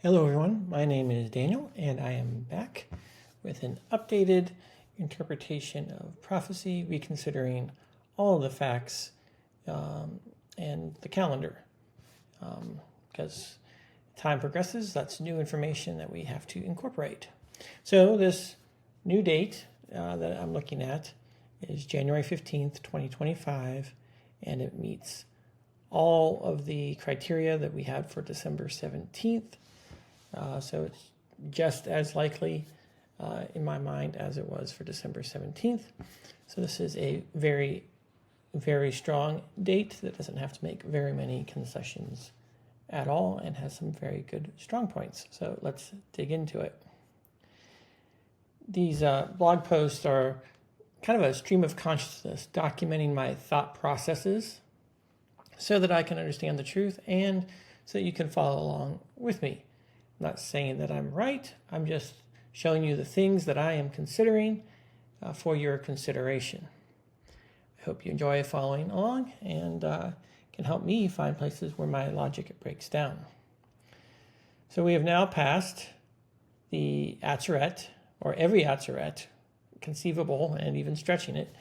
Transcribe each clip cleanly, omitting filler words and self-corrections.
Hello everyone, my name is Daniel and I am back with an updated interpretation of prophecy, reconsidering all of the facts and the calendar. Because time progresses, that's new information that we have to incorporate. So this new date that I'm looking at is January 15th, 2025, and it meets all of the criteria that we had for December 17th. So it's just as likely in my mind as it was for December 17th. So this is a very, very strong date that doesn't have to make very many concessions at all and has some very good strong points. So let's dig into it. These blog posts are kind of a stream of consciousness documenting my thought processes so that I can understand the truth and so that you can follow along with me. I'm not saying that I'm right. I'm just showing you the things that I am considering for your consideration. I hope you enjoy following along and can help me find places where my logic breaks down. So we have now passed the Atzeret, or every Atzeret, conceivable and even stretching it,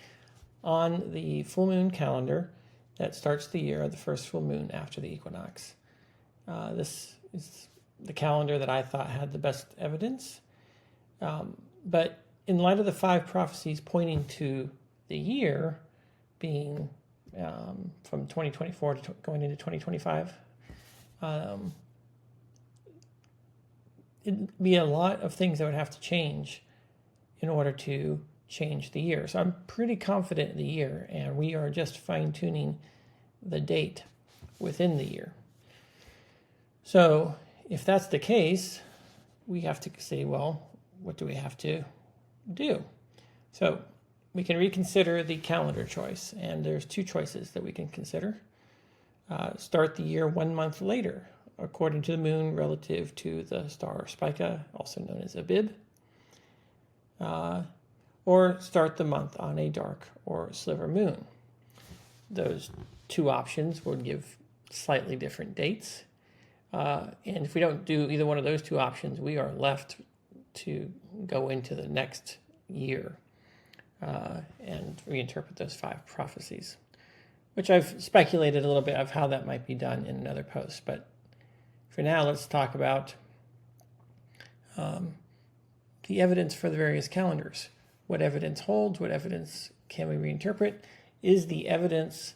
on the full moon calendar that starts the year of the first full moon after the equinox. This is the calendar that I thought had the best evidence. But in light of the 5 prophecies pointing to the year being from 2024 to going into 2025, it'd be a lot of things that would have to change in order to change the year. So I'm pretty confident in the year, and we are just fine-tuning the date within the year. So if that's the case, we have to say, well, what do we have to do? So we can reconsider the calendar choice, and there's 2 choices that we can consider. Start the year 1 month later, according to the moon relative to the star Spica, also known as Abib. Or start the month on a dark or sliver moon. Those 2 options would give slightly different dates. And if we don't do either one of those 2 options, we are left to go into the next year and reinterpret those 5 prophecies, which I've speculated a little bit of how that might be done in another post. But for now, let's talk about the evidence for the various calendars. What evidence holds? What evidence can we reinterpret? Is the evidence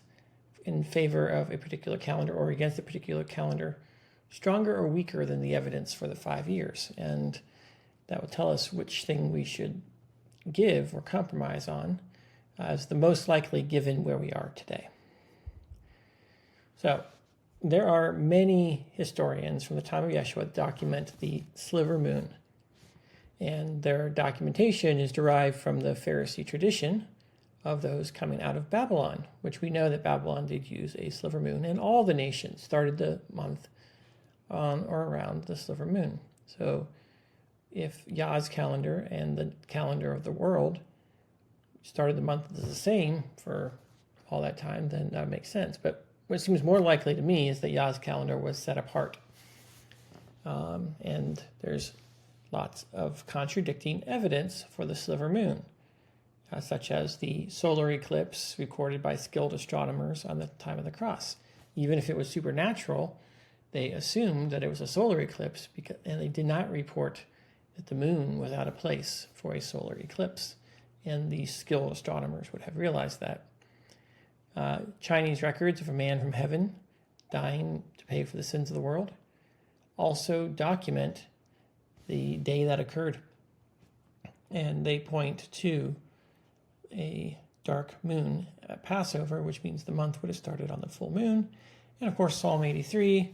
in favor of a particular calendar or against a particular calendar stronger or weaker than the evidence for the 5 years? And that will tell us which thing we should give or compromise on as the most likely given where we are today. So there are many historians from the time of Yeshua that document the sliver moon. And their documentation is derived from the Pharisee tradition of those coming out of Babylon, which we know that Babylon did use a sliver moon, and all the nations started the month on or around the sliver moon. So if Yah's calendar and the calendar of the world started the month the same for all that time, then that makes sense. But what seems more likely to me is that Yah's calendar was set apart. And there's lots of contradicting evidence for the sliver moon, such as the solar eclipse recorded by skilled astronomers on the time of the cross. Even if it was supernatural, they assumed that it was a solar eclipse, and they did not report that the moon was out of place for a solar eclipse. And these skilled astronomers would have realized that. Chinese records of a man from heaven dying to pay for the sins of the world also document the day that occurred. And they point to a dark moon at Passover, which means the month would have started on the full moon. And of course, Psalm 83,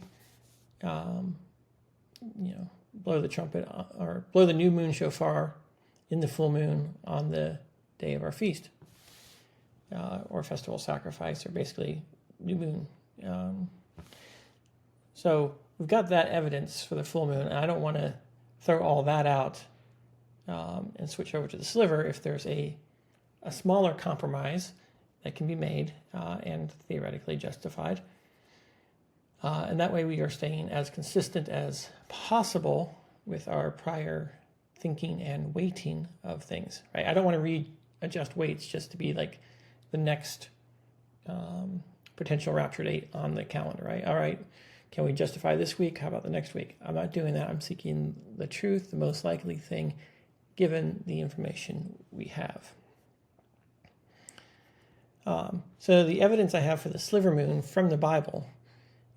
blow the trumpet or blow the new moon shofar in the full moon on the day of our feast, or festival sacrifice, or basically new moon. So we've got that evidence for the full moon, and I don't want to throw all that out and switch over to the sliver if there's a smaller compromise that can be made and theoretically justified. And that way we are staying as consistent as possible with our prior thinking and weighting of things, right? I don't want to readjust weights just to be like the next potential rapture date on the calendar, right? All right, can we justify this week? How about the next week? I'm not doing that. I'm seeking the truth, the most likely thing, given the information we have. So the evidence I have for the sliver moon from the Bible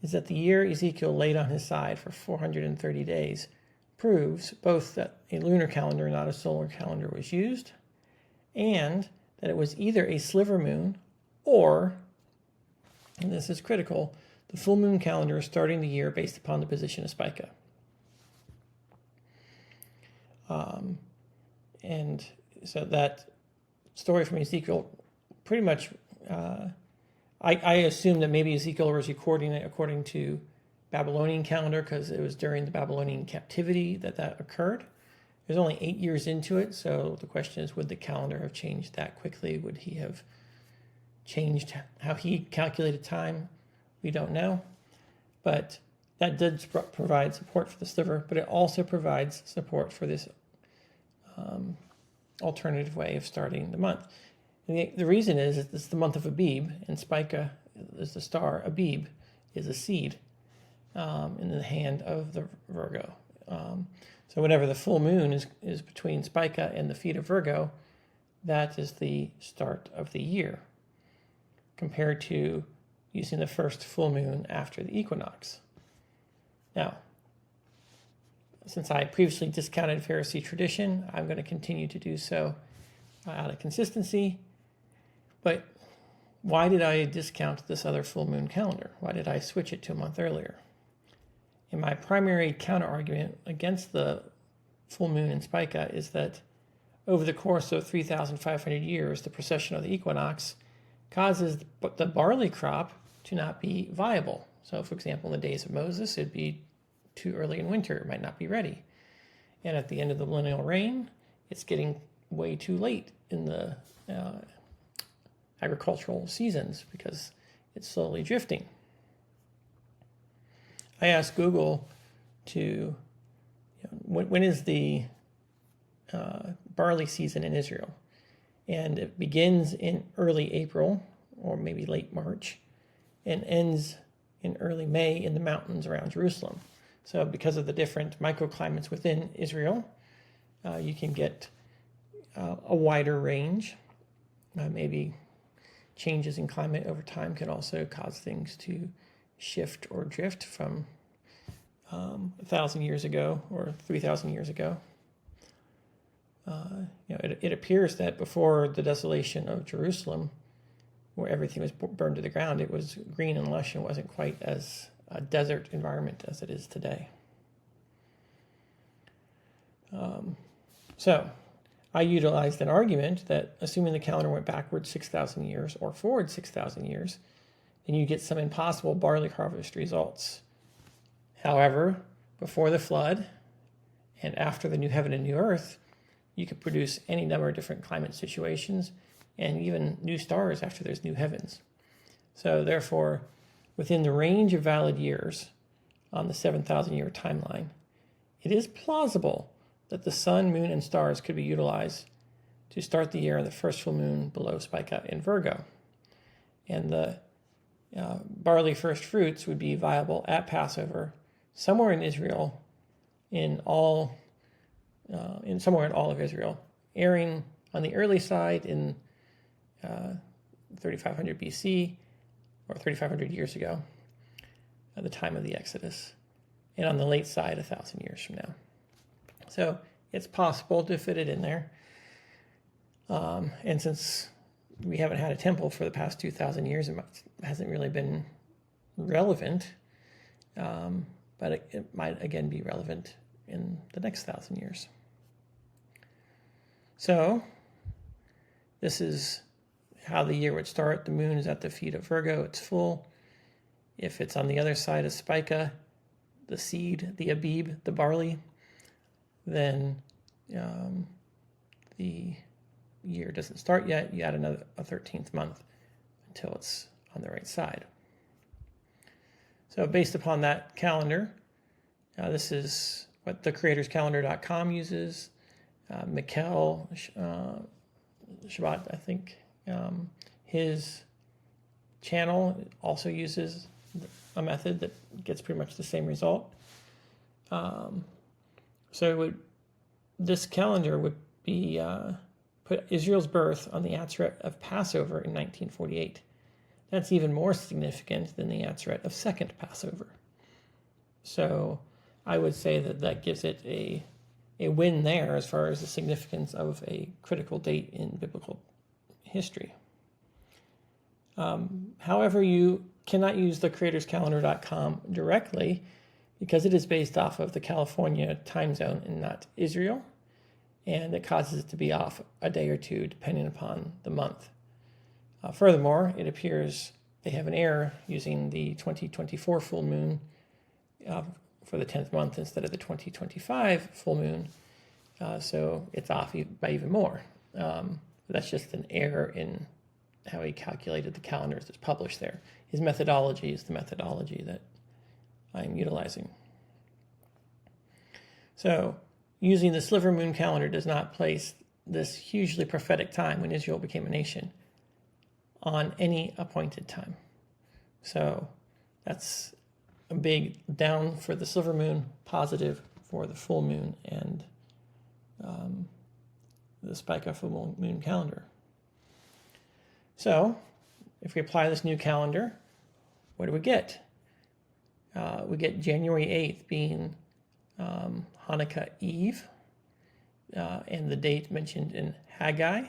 is that the year Ezekiel laid on his side for 430 days proves both that a lunar calendar, not a solar calendar, was used, and that it was either a sliver moon or, and this is critical, the full moon calendar starting the year based upon the position of Spica. And so that story from Ezekiel pretty much, I assume that maybe Ezekiel was recording it according to Babylonian calendar because it was during the Babylonian captivity that occurred. There's only 8 years into it, so the question is, would the calendar have changed that quickly? Would he have changed how he calculated time? We don't know. But that did provide support for the sliver, but it also provides support for this alternative way of starting the month. And the reason is it's the month of Abib, and Spica is the star. Abib is a seed in the hand of the Virgo. So whenever the full moon is between Spica and the feet of Virgo, that is the start of the year, compared to using the first full moon after the equinox. Now, since I previously discounted Pharisee tradition, I'm going to continue to do so out of consistency. But why did I discount this other full moon calendar? Why did I switch it to a month earlier? And my primary counter-argument against the full moon in Spica is that over the course of 3,500 years, the precession of the equinox causes the barley crop to not be viable. So, for example, in the days of Moses, it'd be too early in winter. It might not be ready. And at the end of the millennial reign, it's getting way too late in the agricultural seasons because it's slowly drifting. I asked Google when is the barley season in Israel? And it begins in early April or maybe late March and ends in early May in the mountains around Jerusalem. So because of the different microclimates within Israel, you can get a wider range. Maybe changes in climate over time can also cause things to shift or drift from 1,000 years ago or 3,000 years ago. It appears that before the desolation of Jerusalem, where everything was burned to the ground, it was green and lush and wasn't quite as a desert environment as it is today. So I utilized an argument that assuming the calendar went backward 6,000 years or forward 6,000 years, then you get some impossible barley harvest results. However, before the flood and after the new heaven and new earth, you could produce any number of different climate situations and even new stars after there's new heavens. So therefore, within the range of valid years on the 7,000-year timeline, it is plausible that the sun, moon, and stars could be utilized to start the year on the first full moon below Spica in Virgo. And the barley first fruits would be viable at Passover somewhere in Israel, somewhere in all of Israel, airing on the early side in 3,500 BC or 3,500 years ago at the time of the Exodus, and on the late side 1,000 years from now. So it's possible to fit it in there. And since we haven't had a temple for the past 2,000 years, it hasn't really been relevant. But it might again be relevant in the next 1,000 years. So this is how the year would start. The moon is at the feet of Virgo. It's full. If it's on the other side of Spica, the seed, the Abib, the barley, then the year doesn't start yet. You add a 13th month until it's on the right side. So based upon that calendar, this is what thecreatorscalendar.com uses. Mikkel Shabbat, I think, his channel also uses a method that gets pretty much the same result. This calendar would be put Israel's birth on the Atzeret of Passover in 1948. That's even more significant than the Atzeret of Second Passover. So I would say that gives it a win there as far as the significance of a critical date in biblical history. However, you cannot use the creatorscalendar.com directly because it is based off of the California time zone and not Israel, and it causes it to be off a day or two depending upon the month. Furthermore, it appears they have an error using the 2024 full moon for the 10th month instead of the 2025 full moon, so it's off by even more. That's just an error in how he calculated the calendars that's published there. His methodology is the methodology that I'm utilizing. So, using the sliver moon calendar does not place this hugely prophetic time when Israel became a nation on any appointed time. So, that's a big down for the silver moon, positive for the full moon and the Spica full moon calendar. So, if we apply this new calendar, what do we get? We get January 8th being Hanukkah Eve, and the date mentioned in Haggai.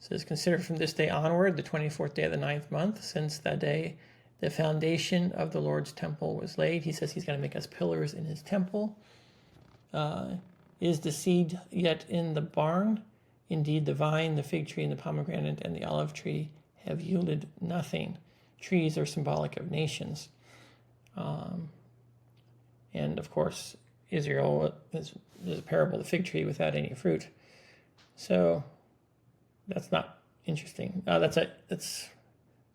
So it's considered from this day onward, the 24th day of the 9th month, since that day the foundation of the Lord's temple was laid. He says he's going to make us pillars in his temple. Is the seed yet in the barn? Indeed, the vine, the fig tree, and the pomegranate, and the olive tree have yielded nothing. Trees are symbolic of nations. And of course, Israel is a parable of the fig tree without any fruit. So that's not interesting. That's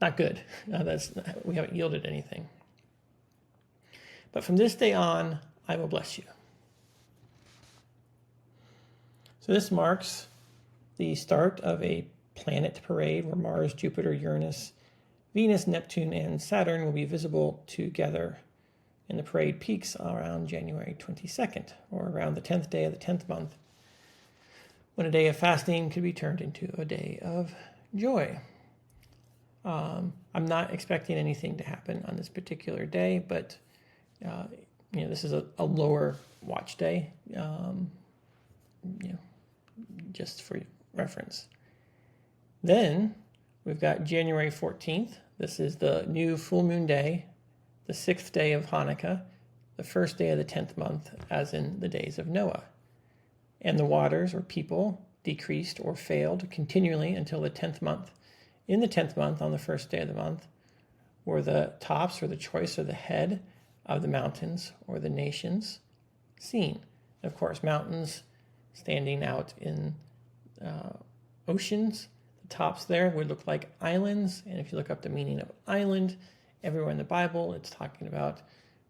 not good. We haven't yielded anything. But from this day on, I will bless you. So this marks the start of a planet parade where Mars, Jupiter, Uranus, Venus, Neptune, and Saturn will be visible together. And the parade peaks around January 22nd, or around the 10th day of the 10th month, when a day of fasting could be turned into a day of joy. I'm not expecting anything to happen on this particular day, but this is a lower watch day, just for reference. Then we've got January 14th. This is the new full moon day, the 6th day of Hanukkah, the 1st day of the 10th month, as in the days of Noah. And the waters, or people, decreased or failed continually until the 10th month. In the 10th month, on the 1st day of the month, were the tops, or the choice, or the head of the mountains, or the nations seen. And of course, mountains standing out in oceans. The tops there would look like islands, and if you look up the meaning of island, everywhere in the Bible, it's talking about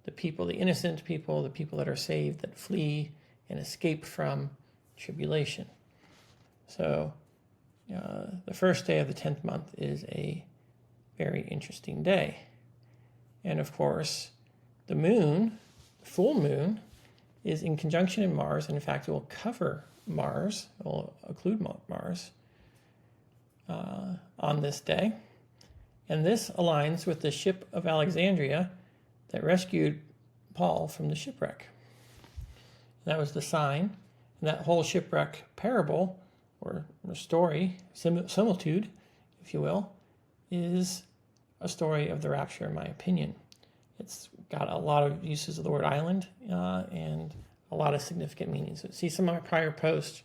the people, the innocent people, the people that are saved, that flee and escape from tribulation. So the 1st day of the 10th month is a very interesting day. And of course, the moon, the full moon, is in conjunction in Mars, and in fact it will cover Mars, it will occlude Mars on this day. And this aligns with the ship of Alexandria that rescued Paul from the shipwreck. That was the sign. And that whole shipwreck parable, or story, similitude, if you will, is a story of the rapture, in my opinion. It's got a lot of uses of the word island and a lot of significant meanings. See some of my prior posts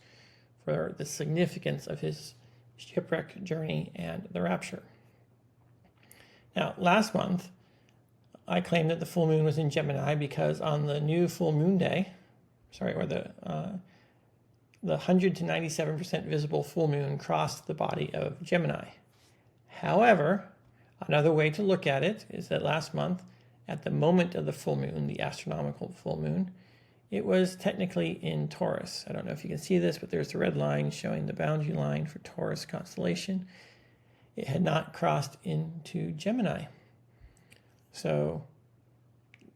for the significance of his shipwreck journey and the rapture. Now, last month, I claimed that the full moon was in Gemini because on the new full moon day, the 100 to 97% visible full moon crossed the body of Gemini. However, another way to look at it is that last month, at the moment of the full moon, the astronomical full moon, it was technically in Taurus. I don't know if you can see this, but there's the red line showing the boundary line for Taurus constellation. It had not crossed into Gemini. So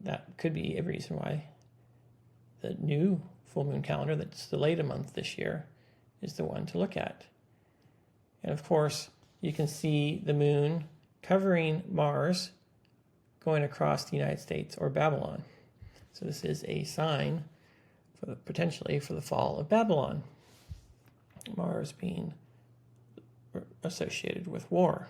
that could be a reason why the new full moon calendar that's delayed a month this year is the one to look at. And of course, you can see the moon covering Mars going across the United States or Babylon. So this is a sign potentially for the fall of Babylon, Mars being associated with war.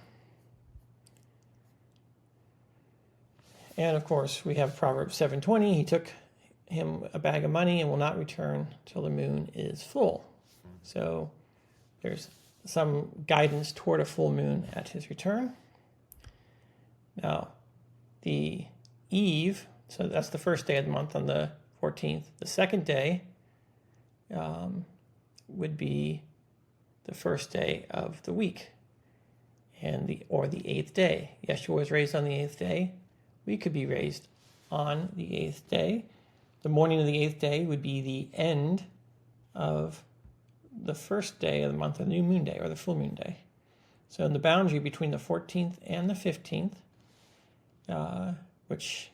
And of course, we have Proverbs 7:20. He took him a bag of money and will not return till the moon is full. So there's some guidance toward a full moon at his return. Now, the eve, so that's the first day of the month on the 14th. The second day would be the first day of the week, or the eighth day. Yeshua was raised on the eighth day. We could be raised on the eighth day. The morning of the eighth day would be the end of the first day of the month, of the new moon day, or the full moon day. So in the boundary between the 14th and the 15th, which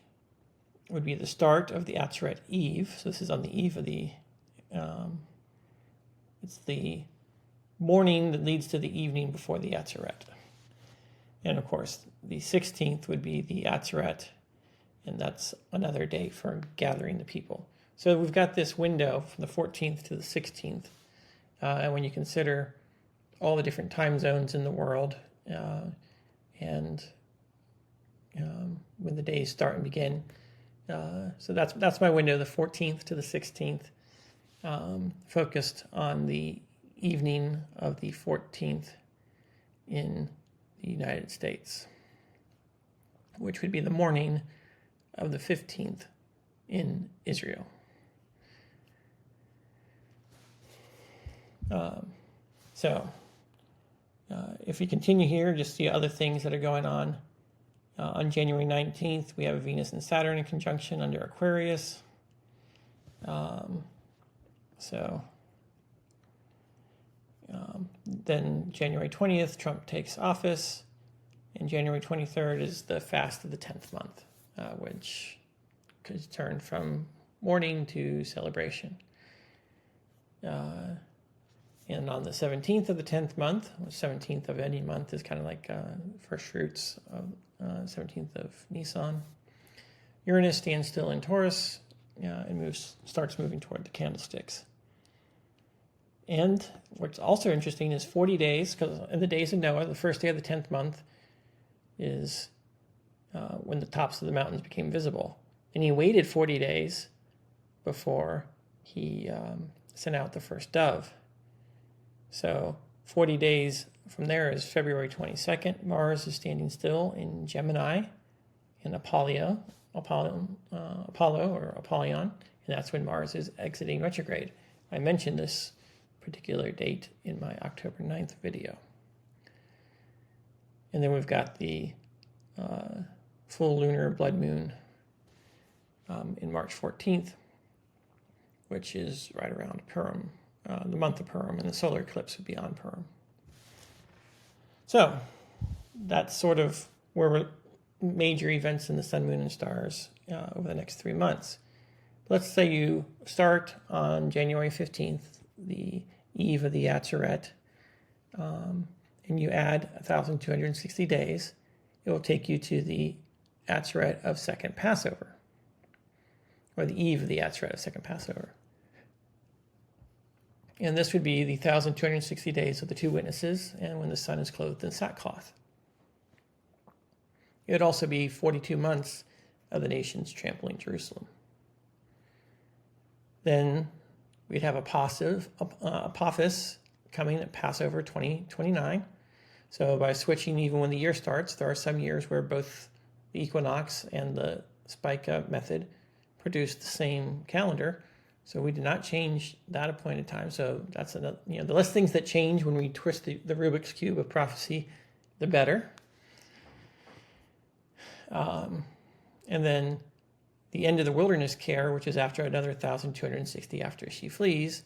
would be the start of the Atzeret Eve. So this is on the eve of it's the morning that leads to the evening before the Atzeret. And of course, the 16th would be the Atzeret, and that's another day for gathering the people. So we've got this window from the 14th to the 16th. And when you consider all the different time zones in the world, and when the days start and begin, so that's my window, the 14th to the 16th, focused on the evening of the 14th in the United States, which would be the morning of the 15th in Israel. If we continue here, just see other things that are going on. On January 19th, we have Venus and Saturn in conjunction under Aquarius. Then January 20th, Trump takes office, and January 23rd is the fast of the 10th month, which could turn from mourning to celebration. And on the 17th of the 10th month, the 17th of any month is kind of like first fruits of 17th of Nisan. Uranus stands still in Taurus and starts moving toward the candlesticks. And what's also interesting is 40 days, because in the days of Noah, the first day of the 10th month is when the tops of the mountains became visible. And he waited 40 days before he sent out the first dove. So 40 days from there is February 22nd. Mars is standing still in Gemini in Apollo, or Apollyon, and that's when Mars is exiting retrograde. I mentioned this particular date in my October 9th video. And then we've got the full lunar blood moon in March 14th, which is right around Purim, the month of Purim, and the solar eclipse would be on Purim. So that's sort of where we're major events in the sun, moon, and stars over the next 3 months. Let's say you start on January 15th, the eve of the Atzeret, and you add 1,260 days. It will take you to the Atzeret of second Passover, or the eve of the Atzeret of second Passover. And this would be the 1,260 days of the two witnesses, and when the sun is clothed in sackcloth. It would also be 42 months of the nations trampling Jerusalem. Then we'd have Apophis coming at Passover 2029. So by switching even when the year starts, there are some years where both the equinox and the Spica method produce the same calendar. So we did not change that appointed time. So that's another, the less things that change when we twist the Rubik's Cube of prophecy, the better. And And then the end of the wilderness care, which is after another 1,260 after she flees,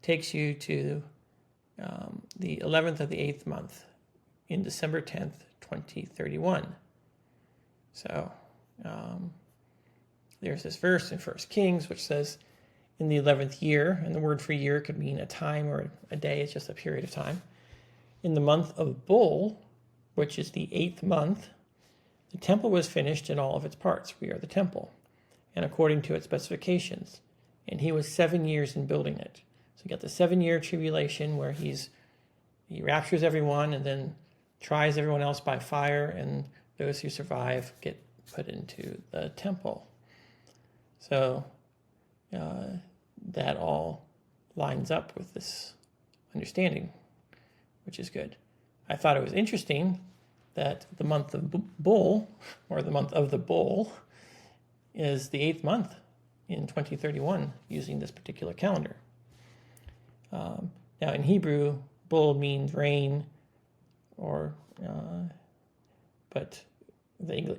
takes you to the 11th of the 8th month in December 10th, 2031. So there's this verse in 1 Kings which says, in the 11th year, and the word for year could mean a time or a day, it's just a period of time. In the month of Bull, which is the 8th month, the temple was finished in all of its parts. We are the temple, and according to its specifications. And he was 7 years in building it. So you got the 7-year tribulation where he raptures everyone and then tries everyone else by fire, and those who survive get put into the temple. So that all lines up with this understanding, which is good. I thought it was interesting that the month of Bull, or the month of the Bull, is the 8th month in 2031 using this particular calendar. Now in Hebrew, Bull means rain, but the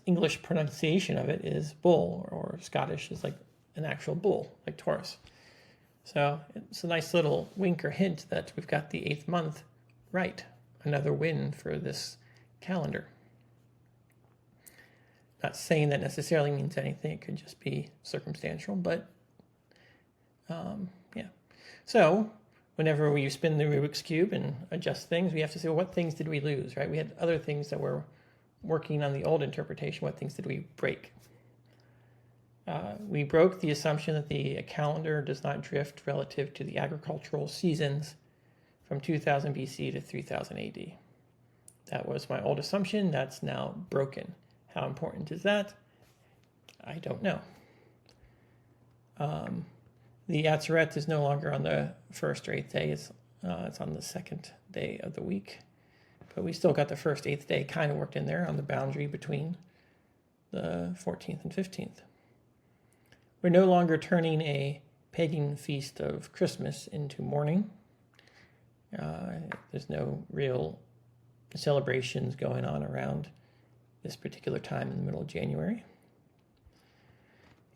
English pronunciation of it is bull, or Scottish is like an actual bull, like Taurus. So it's a nice little wink or hint that we've got the 8th month right. Another win for this calendar. Not saying that necessarily means anything. It could just be circumstantial, but yeah. So whenever we spin the Rubik's Cube and adjust things, we have to say, well, what things did we lose, right? We had other things that were working on the old interpretation. What things did we break? We broke the assumption that the calendar does not drift relative to the agricultural seasons from 2000 BC to 3000 AD. That was my old assumption. That's now broken. How important is that? I don't know. The Atzeret is no longer on the 1st or 8th day. It's on the 2nd day of the week. But we still got the 1st, 8th day kind of worked in there on the boundary between the 14th and 15th. We're no longer turning a pagan feast of Christmas into mourning. There's no real celebrations going on around this particular time in the middle of January.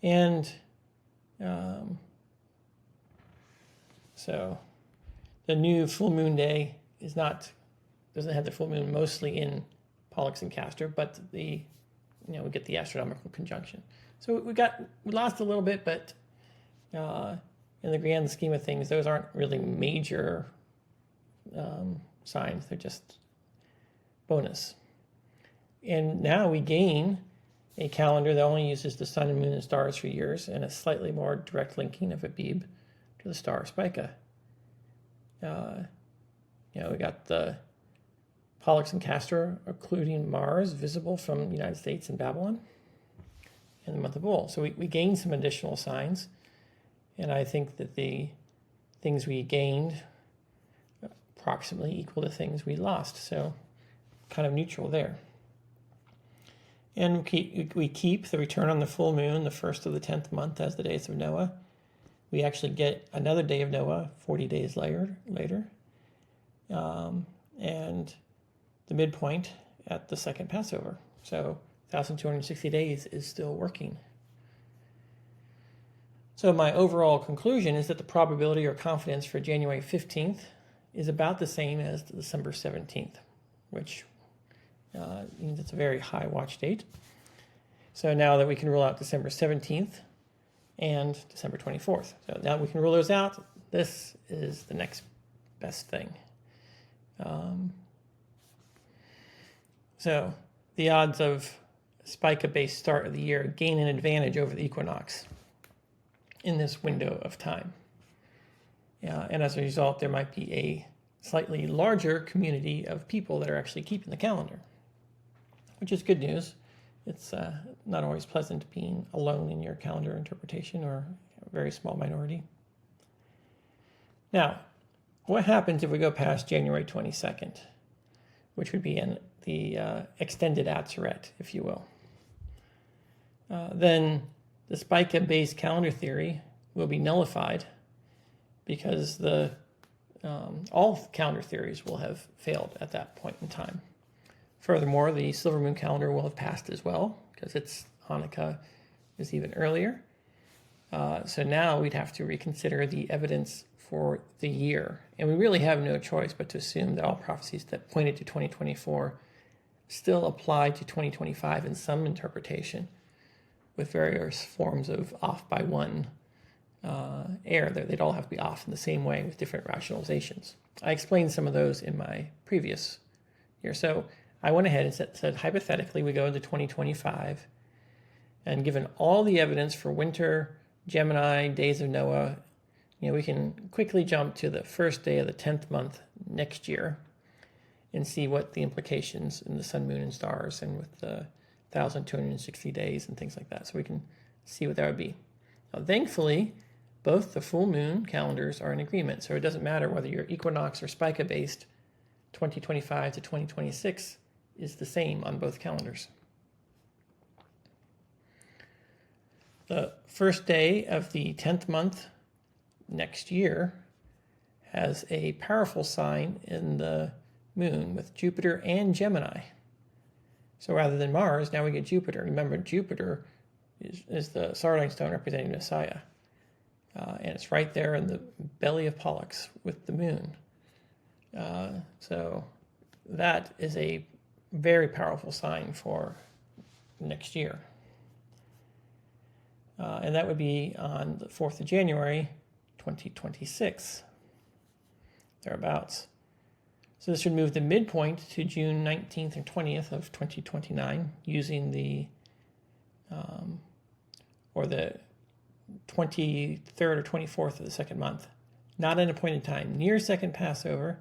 And so the new full moon day doesn't have the full moon mostly in Pollux and Castor, but we get the astronomical conjunction. So we lost a little bit, but in the grand scheme of things, those aren't really major signs. They're just bonus. And now we gain a calendar that only uses the sun and moon and stars for years, and a slightly more direct linking of Abib to the star Spica. We got the Pollux and Castor, including Mars, visible from the United States and Babylon in the month of Bull. So we gained some additional signs, and I think that the things we gained approximately equal to things we lost. So kind of neutral there. And we keep the return on the full moon, the 1st of the 10th month, as the days of Noah. We actually get another day of Noah 40 days later. And the midpoint at the second Passover. So 1,260 days is still working. So my overall conclusion is that the probability or confidence for January 15th is about the same as December 17th, which means it's a very high watch date. So now that we can rule out December 17th and December 24th. So now we can rule those out. This is the next best thing. So the odds of Spica-based start of the year gain an advantage over the equinox in this window of time. And as a result, there might be a slightly larger community of people that are actually keeping the calendar, which is good news. It's not always pleasant being alone in your calendar interpretation, or a very small minority. Now, what happens if we go past January 22nd, which would be in the extended Atzeret, if you will? Then the Spica-based calendar theory will be nullified, because all calendar theories will have failed at that point in time. Furthermore, the silver moon calendar will have passed as well, because it's Hanukkah is even earlier. So now we'd have to reconsider the evidence for the year. And we really have no choice but to assume that all prophecies that pointed to 2024 still apply to 2025 in some interpretation, with various forms of off by one error. They'd all have to be off in the same way with different rationalizations. I explained some of those in my previous year. So I went ahead and said hypothetically, we go into 2025, and given all the evidence for winter, Gemini, days of Noah, we can quickly jump to the first day of the 10th month next year and see what the implications in the sun, moon, and stars and with the 1,260 days and things like that. So we can see what that would be. Now, thankfully, both the full moon calendars are in agreement. So it doesn't matter whether you're equinox or Spica-based, 2025 to 2026 is the same on both calendars. The first day of the 10th month next year has a powerful sign in the moon with Jupiter and Gemini. So rather than Mars, now we get Jupiter. Remember, Jupiter is the sardine stone representing Messiah. And it's right there in the belly of Pollux with the moon. So that is a very powerful sign for next year. And that would be on the 4th of January, 2026, thereabouts. So this would move the midpoint to June 19th or 20th of 2029 using the 23rd or 24th of the second month. Not an appointed time. Near second Passover,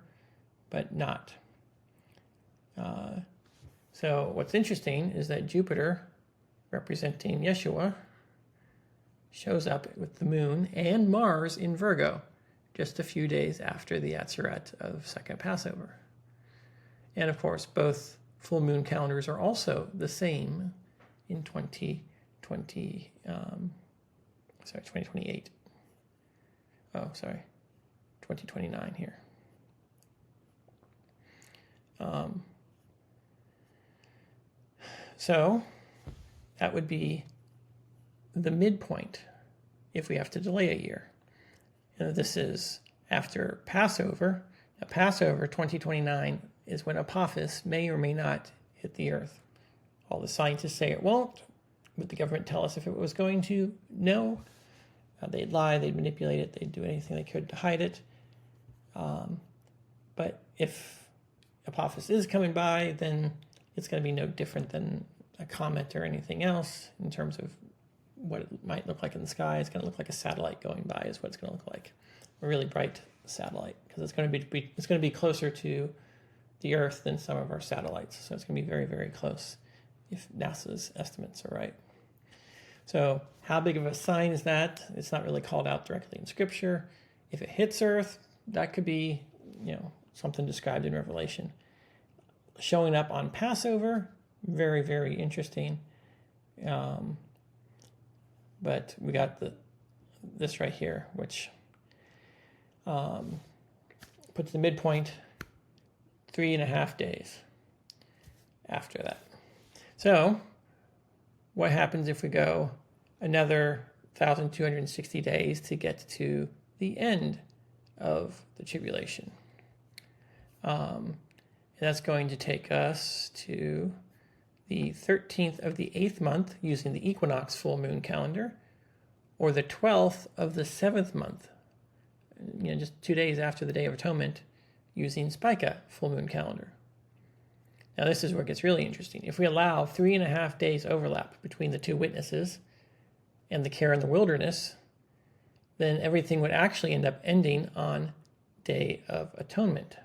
but not. So what's interesting is that Jupiter, representing Yeshua, shows up with the moon and Mars in Virgo just a few days after the Atzeret of second Passover. And of course, both full moon calendars are also the same in 2028. 2029 here. So that would be the midpoint if we have to delay a year. And this is after Passover. Now, Passover 2029 is when Apophis may or may not hit the earth. All the scientists say it won't. Would the government tell us if it was going to? No. They'd lie, they'd manipulate it, they'd do anything they could to hide it. But if Apophis is coming by, then it's going to be no different than a comet or anything else in terms of what it might look like in the sky. It's going to look like a satellite going by is what it's going to look like. A really bright satellite, because it's going to be closer to the Earth than some of our satellites. So it's going to be very, very close if NASA's estimates are right. So how big of a sign is that? It's not really called out directly in Scripture. If it hits Earth, that could be, something described in Revelation. Showing up on Passover, very, very interesting. But we got this right here, which puts the midpoint 3.5 days after that. So what happens if we go another 1,260 days to get to the end of the tribulation? And that's going to take us to the 13th of the 8th month using the equinox full moon calendar, or the 12th of the 7th month, just 2 days after the Day of Atonement, using Spica full moon calendar. Now this is where it gets really interesting. If we allow 3.5 days overlap between the two witnesses and the care in the wilderness, then everything would actually end up ending on Day of Atonement.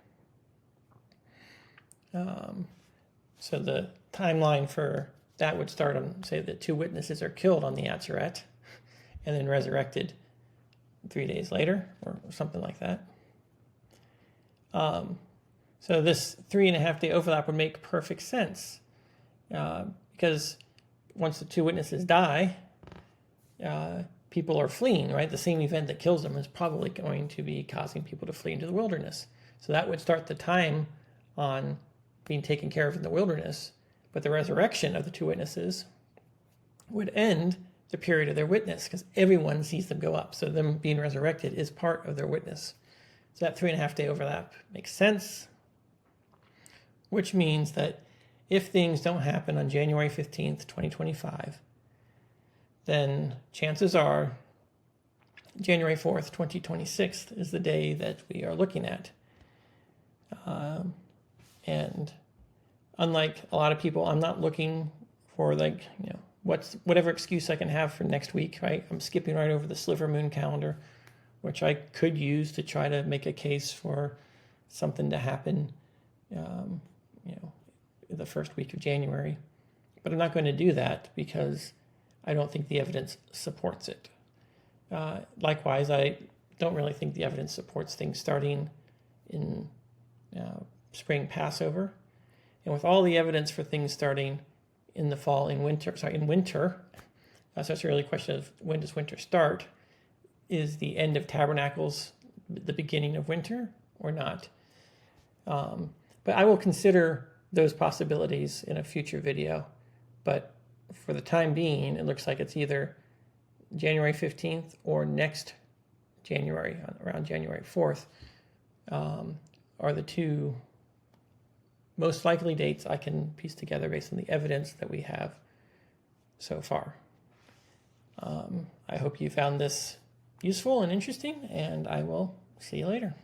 So the timeline for that would start on, say, the two witnesses are killed on the Atzeret and then resurrected 3 days later or something like that. So this 3.5 day overlap would make perfect sense because once the two witnesses die, people are fleeing, right? The same event that kills them is probably going to be causing people to flee into the wilderness. So that would start the time on being taken care of in the wilderness. But the resurrection of the two witnesses would end the period of their witness, because everyone sees them go up. So them being resurrected is part of their witness. So that 3.5 day overlap makes sense, which means that if things don't happen on January 15th, 2025, then chances are January 4th, 2026 is the day that we are looking at. And unlike a lot of people, I'm not looking for whatever excuse I can have for next week, right? I'm skipping right over the sliver moon calendar, which I could use to try to make a case for something to happen, the first week of January. But I'm not going to do that because I don't think the evidence supports it. Likewise, I don't really think the evidence supports things starting in spring Passover. And with all the evidence for things starting in the fall, in winter, so it's really a question of when does winter start? Is the end of Tabernacles the beginning of winter or not? But I will consider those possibilities in a future video. But for the time being, it looks like it's either January 15th or next January, around January 4th, are the two most likely dates I can piece together based on the evidence that we have so far. I hope you found this useful and interesting, and I will see you later.